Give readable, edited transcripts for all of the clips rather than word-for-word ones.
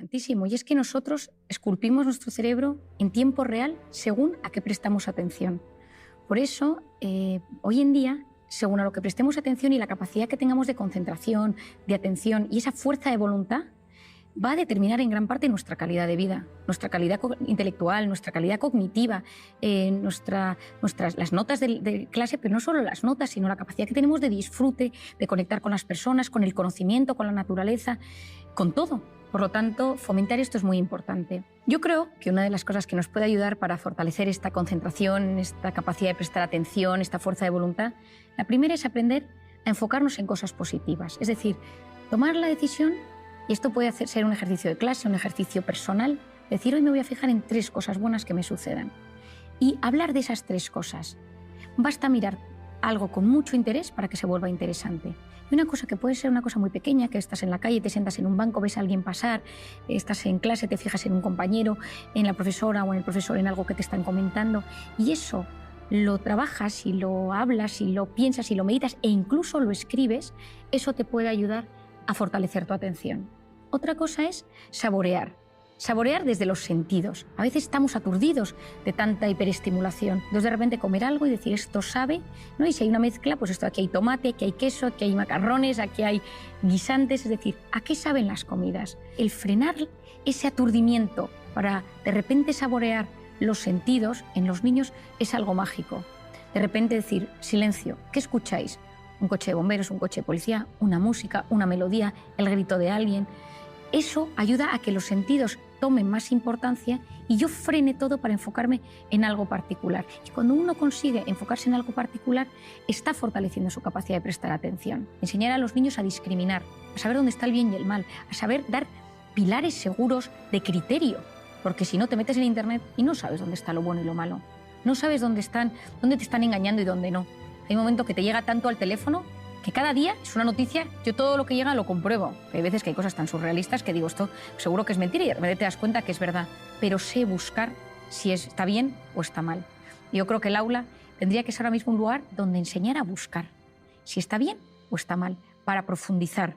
importantísimo, y es que nosotros esculpimos nuestro cerebro en tiempo real según a qué prestamos atención. Por eso, hoy en día, según a lo que prestemos atención y la capacidad que tengamos de concentración, de atención y esa fuerza de voluntad, va a determinar en gran parte nuestra calidad de vida, nuestra calidad intelectual, nuestra calidad cognitiva, las notas de clase, pero no solo las notas, sino la capacidad que tenemos de disfrute, de conectar con las personas, con el conocimiento, con la naturaleza, con todo. Por lo tanto, fomentar esto es muy importante. Yo creo que una de las cosas que nos puede ayudar para fortalecer esta concentración, esta capacidad de prestar atención, esta fuerza de voluntad, la primera es aprender a enfocarnos en cosas positivas. Es decir, tomar la decisión, y esto puede ser un ejercicio de clase, un ejercicio personal, decir hoy me voy a fijar en 3 cosas buenas que me sucedan y hablar de esas 3 cosas. Basta mirar algo con mucho interés para que se vuelva interesante. Y una cosa que puede ser una cosa muy pequeña, que estás en la calle, te sientas en un banco, ves a alguien pasar, estás en clase, te fijas en un compañero, en la profesora o en el profesor, en algo que te están comentando, y eso lo trabajas y lo hablas y lo piensas y lo meditas e incluso lo escribes, eso te puede ayudar a fortalecer tu atención. Otra cosa es saborear. Saborear desde los sentidos. A veces estamos aturdidos de tanta hiperestimulación. Entonces de repente comer algo y decir esto sabe, ¿no? Y si hay una mezcla, pues esto aquí hay tomate, aquí hay queso, aquí hay macarrones, aquí hay guisantes. Es decir, ¿a qué saben las comidas? El frenar ese aturdimiento para de repente saborear los sentidos en los niños es algo mágico. De repente decir, silencio, ¿qué escucháis? Un coche de bomberos, un coche de policía, una música, una melodía, el grito de alguien. Eso ayuda a que los sentidos tomen más importancia y yo frene todo para enfocarme en algo particular. Y cuando uno consigue enfocarse en algo particular, está fortaleciendo su capacidad de prestar atención. Enseñar a los niños a discriminar, a saber dónde está el bien y el mal, a saber dar pilares seguros de criterio. Porque si no, te metes en Internet y no sabes dónde está lo bueno y lo malo. No sabes dónde te están engañando y dónde no. Hay un momento que te llega tanto al teléfono que cada día es una noticia, yo todo lo que llega lo compruebo. Hay veces que hay cosas tan surrealistas que digo, esto seguro que es mentira y de repente te das cuenta que es verdad. Pero sé buscar si está bien o está mal. Yo creo que el aula tendría que ser ahora mismo un lugar donde enseñar a buscar si está bien o está mal, para profundizar,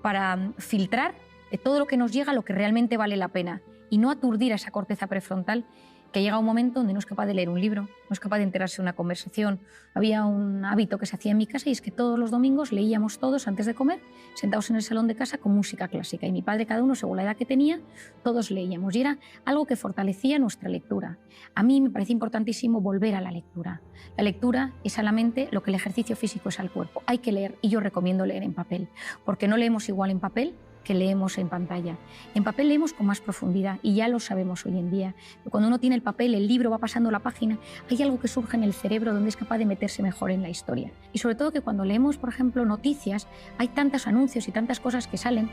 para filtrar de todo lo que nos llega lo que realmente vale la pena y no aturdir a esa corteza prefrontal que llega un momento donde no es capaz de leer un libro, no es capaz de enterarse de una conversación. Había un hábito que se hacía en mi casa y es que todos los domingos leíamos todos antes de comer, sentados en el salón de casa con música clásica. Y mi padre, cada uno según la edad que tenía, todos leíamos. Y era algo que fortalecía nuestra lectura. A mí me parece importantísimo volver a la lectura. La lectura es a la mente lo que el ejercicio físico es al cuerpo. Hay que leer y yo recomiendo leer en papel, porque no leemos igual en papel que leemos en pantalla. En papel leemos con más profundidad y ya lo sabemos hoy en día. Cuando uno tiene el papel, el libro va pasando la página, hay algo que surge en el cerebro donde es capaz de meterse mejor en la historia. Y sobre todo que cuando leemos, por ejemplo, noticias, hay tantos anuncios y tantas cosas que salen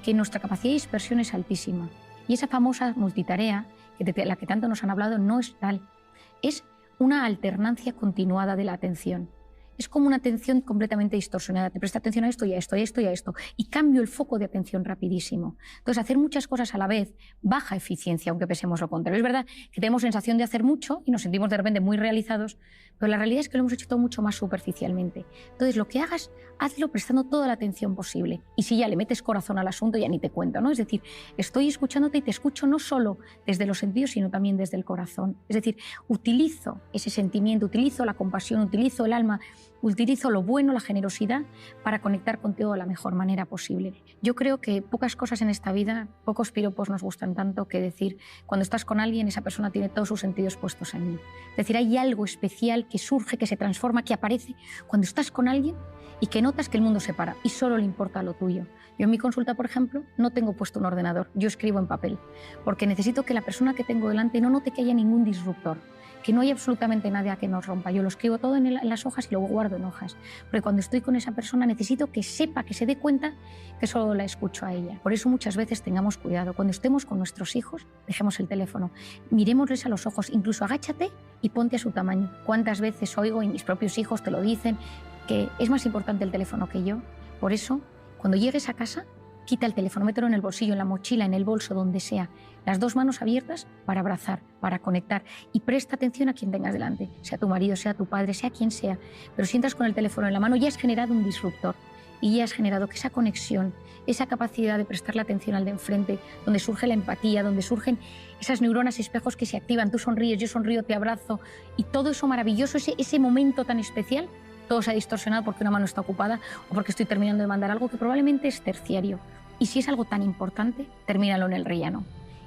que nuestra capacidad de dispersión es altísima. Y esa famosa multitarea, de la que tanto nos han hablado, no es tal. Es una alternancia continuada de la atención. Es como una atención completamente distorsionada. Te presta atención a esto y a esto y a esto y a esto. Y cambio el foco de atención rapidísimo. Entonces, hacer muchas cosas a la vez, baja eficiencia, aunque pensemos lo contrario. Es verdad que tenemos sensación de hacer mucho y nos sentimos de repente muy realizados, pero la realidad es que lo hemos hecho todo mucho más superficialmente. Entonces, lo que hagas, hazlo prestando toda la atención posible. Y si ya le metes corazón al asunto, ya ni te cuento, ¿no? Es decir, estoy escuchándote y te escucho no solo desde los sentidos, sino también desde el corazón. Es decir, utilizo ese sentimiento, utilizo la compasión, utilizo el alma, utilizo lo bueno, la generosidad, para conectar contigo de la mejor manera posible. Yo creo que pocas cosas en esta vida, pocos piropos nos gustan tanto que decir, cuando estás con alguien, esa persona tiene todos sus sentidos puestos en mí. Es decir, hay algo especial que surge, que se transforma, que aparece cuando estás con alguien y que notas que el mundo se para y solo le importa lo tuyo. Yo en mi consulta, por ejemplo, no tengo puesto un ordenador, yo escribo en papel, porque necesito que la persona que tengo delante no note que haya ningún disruptor, que no hay absolutamente nada que nos rompa. Yo lo escribo todo en las hojas y lo guardo en hojas, porque cuando estoy con esa persona necesito que sepa, que se dé cuenta que solo la escucho a ella. Por eso muchas veces tengamos cuidado. Cuando estemos con nuestros hijos, dejemos el teléfono, mirémosles a los ojos, incluso agáchate y ponte a su tamaño. ¿Cuántas veces oigo, y mis propios hijos te lo dicen, que es más importante el teléfono que yo? Por eso, cuando llegues a casa, quita el teléfono, mételo en el bolsillo, en la mochila, en el bolso, donde sea. Las 2 manos abiertas para abrazar, para conectar. Y presta atención a quien tengas delante, sea tu marido, sea tu padre, sea quien sea. Pero si entras con el teléfono en la mano, ya has generado un disruptor. y ya has generado que esa conexión, esa capacidad de prestarle atención al de enfrente, donde surge la empatía, donde surgen esas neuronas espejos que se activan, tú sonríes, yo sonrío, te abrazo, y todo eso maravilloso, ese momento tan especial, todo se ha distorsionado porque una mano está ocupada o porque estoy terminando de mandar algo que probablemente es terciario. Y si es algo tan importante, termínalo en el rellano.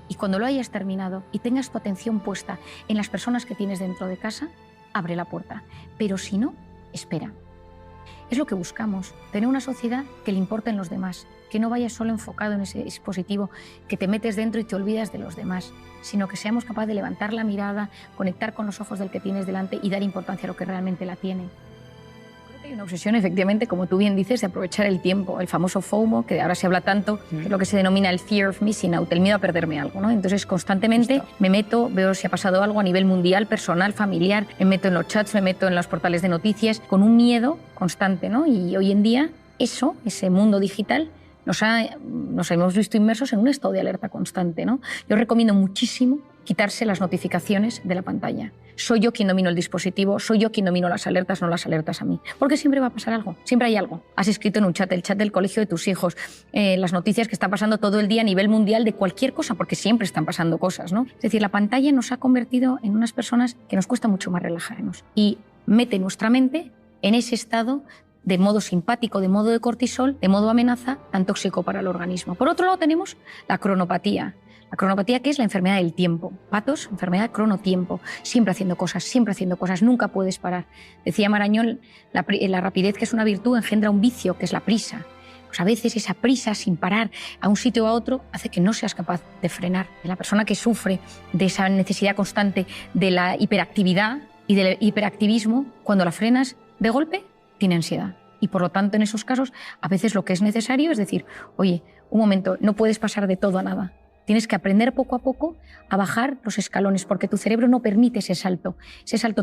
Y cuando lo hayas terminado y tengas tu atención puesta en las personas que tienes dentro de casa, abre la puerta. Pero si no, espera. Es lo que buscamos, tener una sociedad que le importen los demás, que no vayas solo enfocado en ese dispositivo, que te metes dentro y te olvidas de los demás, sino que seamos capaces de levantar la mirada, conectar con los ojos del que tienes delante y dar importancia a lo que realmente la tiene. Hay una obsesión, efectivamente, como tú bien dices, de aprovechar el tiempo, el famoso FOMO, que ahora se habla tanto, que es lo que se denomina el fear of missing out, el miedo a perderme algo, ¿no? Entonces, constantemente me meto, veo si ha pasado algo a nivel mundial, personal, familiar, me meto en los chats, me meto en los portales de noticias, con un miedo constante, ¿no? Y hoy en día, ese mundo digital, nos hemos visto inmersos en un estado de alerta constante, ¿no? Yo recomiendo muchísimo quitarse las notificaciones de la pantalla. Soy yo quien domino el dispositivo, soy yo quien domino las alertas, no las alertas a mí. Porque siempre va a pasar algo, siempre hay algo. Has escrito en un chat, el chat del colegio de tus hijos, las noticias que están pasando todo el día a nivel mundial de cualquier cosa, porque siempre están pasando cosas, ¿no? Es decir, la pantalla nos ha convertido en unas personas que nos cuesta mucho más relajarnos y mete nuestra mente en ese estado de modo simpático, de modo de cortisol, de modo amenaza, tan tóxico para el organismo. Por otro lado tenemos la cronopatía. La cronopatía, que es la enfermedad del tiempo. Patos, enfermedad de cronotiempo. Siempre haciendo cosas, nunca puedes parar. Decía Marañón, la rapidez, que es una virtud, engendra un vicio, que es la prisa. Pues a veces esa prisa sin parar a un sitio o a otro hace que no seas capaz de frenar. La persona que sufre de esa necesidad constante de la hiperactividad y del hiperactivismo, cuando la frenas de golpe, tiene ansiedad. Y por lo tanto, en esos casos, a veces lo que es necesario es decir, oye, un momento, no puedes pasar de todo a nada. Tienes que aprender poco a poco a bajar los escalones, porque tu cerebro no permite ese salto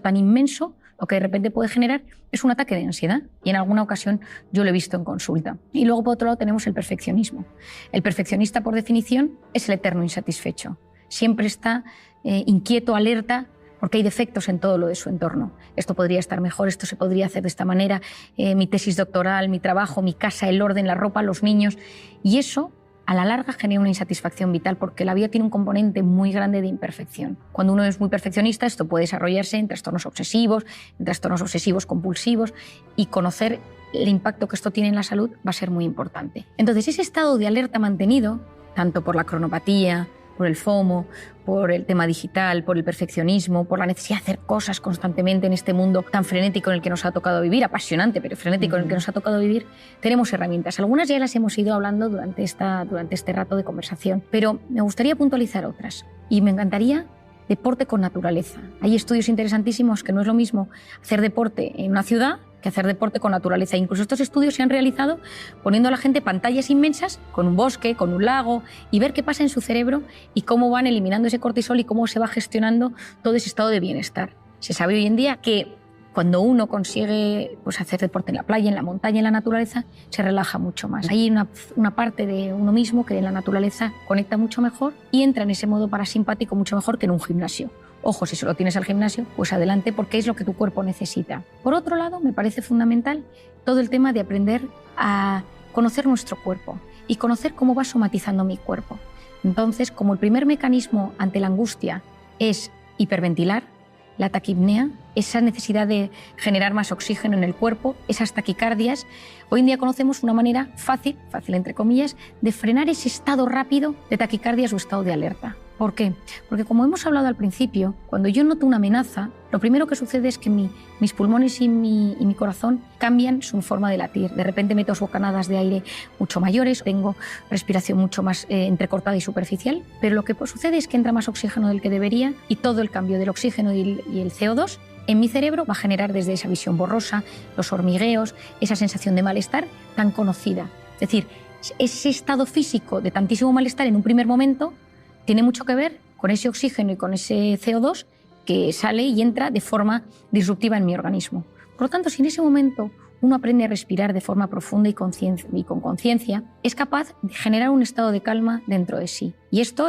tan inmenso. Lo que de repente puede generar es un ataque de ansiedad, y en alguna ocasión yo lo he visto en consulta. Y luego, por otro lado, tenemos el perfeccionismo. El perfeccionista, por definición, es el eterno insatisfecho. Siempre está inquieto, alerta, porque hay defectos en todo lo de su entorno. Esto podría estar mejor, esto se podría hacer de esta manera, mi tesis doctoral, mi trabajo, mi casa, el orden, la ropa, los niños. Y eso, a la larga, genera una insatisfacción vital, porque la vida tiene un componente muy grande de imperfección. Cuando uno es muy perfeccionista, esto puede desarrollarse en trastornos obsesivos compulsivos, y conocer el impacto que esto tiene en la salud va a ser muy importante. Entonces, ese estado de alerta mantenido, tanto por la cronopatía, por el FOMO, por el tema digital, por el perfeccionismo, por la necesidad de hacer cosas constantemente en este mundo tan frenético en el que nos ha tocado vivir, apasionante, pero frenético en el que nos ha tocado vivir, tenemos herramientas. Algunas ya las hemos ido hablando durante este rato de conversación, pero me gustaría puntualizar otras. Y me encantaría deporte con naturaleza. Hay estudios interesantísimos que no es lo mismo hacer deporte en una ciudad que hacer deporte con naturaleza. Incluso estos estudios se han realizado poniendo a la gente pantallas inmensas con un bosque, con un lago, y ver qué pasa en su cerebro y cómo van eliminando ese cortisol y cómo se va gestionando todo ese estado de bienestar. Se sabe hoy en día que cuando uno consigue hacer deporte en la playa, en la montaña, en la naturaleza, se relaja mucho más. Hay una parte de uno mismo que en la naturaleza conecta mucho mejor y entra en ese modo parasimpático mucho mejor que en un gimnasio. Ojo, si solo tienes al gimnasio, pues adelante, porque es lo que tu cuerpo necesita. Por otro lado, me parece fundamental todo el tema de aprender a conocer nuestro cuerpo y conocer cómo va somatizando mi cuerpo. Entonces, como el primer mecanismo ante la angustia es hiperventilar, la taquipnea, esa necesidad de generar más oxígeno en el cuerpo, esas taquicardias, hoy en día conocemos una manera fácil entre comillas, de frenar ese estado rápido de taquicardias o estado de alerta. ¿Por qué? Porque como hemos hablado al principio, cuando yo noto una amenaza, lo primero que sucede es que mis pulmones y mi corazón cambian su forma de latir. De repente meto bocanadas de aire mucho mayores, tengo respiración mucho más entrecortada y superficial, pero lo que sucede es que entra más oxígeno del que debería y todo el cambio del oxígeno y el CO2 en mi cerebro va a generar desde esa visión borrosa, los hormigueos, esa sensación de malestar tan conocida. Es decir, ese estado físico de tantísimo malestar en un primer momento tiene mucho que ver con ese oxígeno y con ese CO2 que sale y entra de forma disruptiva en mi organismo. Por lo tanto, si en ese momento uno aprende a respirar de forma profunda y con conciencia, es capaz de generar un estado de calma dentro de sí. Y esto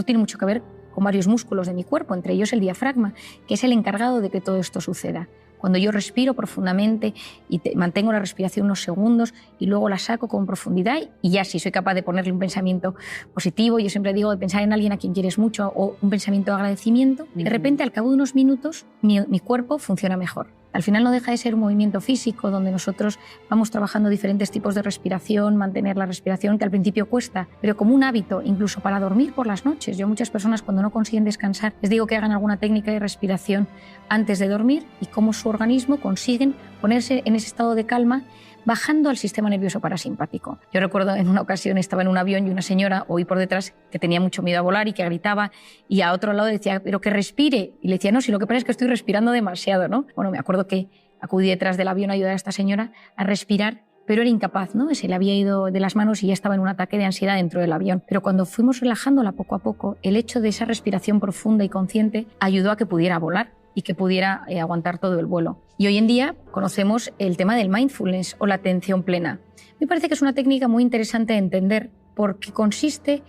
tiene mucho que ver con varios músculos de mi cuerpo, entre ellos el diafragma, que es el encargado de que todo esto suceda. cuando yo respiro profundamente y mantengo la respiración unos segundos y luego la saco con profundidad y ya sí soy capaz de ponerle un pensamiento positivo. Yo siempre digo de pensar en alguien a quien quieres mucho o un pensamiento de agradecimiento. De repente, al cabo de unos minutos, mi cuerpo funciona mejor. Al final no deja de ser un movimiento físico donde nosotros vamos trabajando diferentes tipos de respiración, mantener la respiración que al principio cuesta, pero como un hábito, incluso para dormir por las noches. Yo a muchas personas cuando no consiguen descansar les digo que hagan alguna técnica de respiración antes de dormir y cómo su organismo consiguen ponerse en ese estado de calma bajando al sistema nervioso parasimpático. Yo recuerdo en una ocasión estaba en un avión y una señora oí por detrás que tenía mucho miedo a volar y que gritaba y a otro lado decía, pero que respire. Y le decía, no, si lo que pasa es que estoy respirando demasiado, ¿no? Bueno, me acuerdo que acudí detrás del avión a ayudar a esta señora a respirar, pero era incapaz, ¿no? Se le había ido de las manos y ya estaba en un ataque de ansiedad dentro del avión. Pero cuando fuimos relajándola poco a poco, el hecho de esa respiración profunda y consciente ayudó a que pudiera volar y que pudiera aguantar todo el vuelo. Y hoy en día conocemos el tema del mindfulness o la atención plena. Me parece que es una técnica muy interesante de entender porque consiste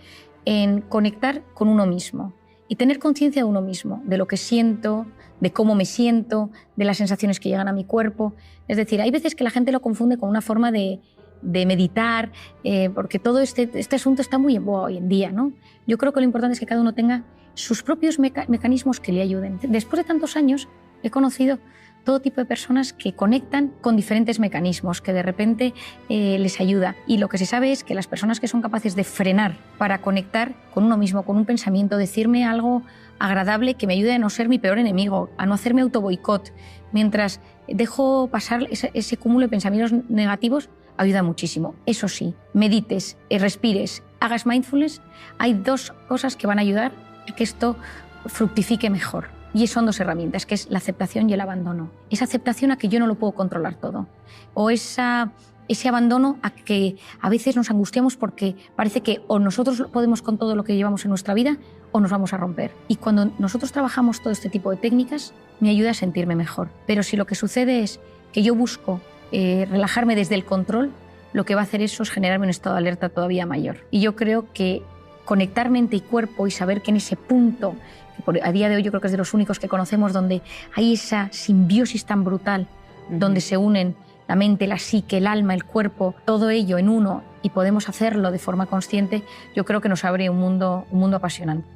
en conectar con uno mismo y tener conciencia de uno mismo, de lo que siento, de cómo me siento, de las sensaciones que llegan a mi cuerpo. Es decir, hay veces que la gente lo confunde con una forma de meditar, porque todo este asunto está muy en boga hoy en día, ¿no? Yo creo que lo importante es que cada uno tenga sus propios mecanismos que le ayuden. Después de tantos años he conocido todo tipo de personas que conectan con diferentes mecanismos, que de repente les ayuda. Y lo que se sabe es que las personas que son capaces de frenar para conectar con uno mismo, con un pensamiento, decirme algo agradable que me ayude a no ser mi peor enemigo, a no hacerme autoboicot, mientras dejo pasar ese cúmulo de pensamientos negativos, ayuda muchísimo. Eso sí, medites, respires, hagas mindfulness, hay dos cosas que van a ayudar a que esto fructifique mejor. Y son dos herramientas, que es la aceptación y el abandono. Esa aceptación a que yo no lo puedo controlar todo. O ese abandono a que a veces nos angustiamos porque parece que o nosotros podemos con todo lo que llevamos en nuestra vida o nos vamos a romper. Y cuando nosotros trabajamos todo este tipo de técnicas, me ayuda a sentirme mejor. Pero si lo que sucede es que yo busco relajarme desde el control, lo que va a hacer eso es generarme un estado de alerta todavía mayor. Y yo creo que conectar mente y cuerpo y saber que en ese punto, que a día de hoy yo creo que es de los únicos que conocemos, donde hay esa simbiosis tan brutal, donde se unen la mente, la psique, el alma, el cuerpo, todo ello en uno y podemos hacerlo de forma consciente, yo creo que nos abre un mundo apasionante.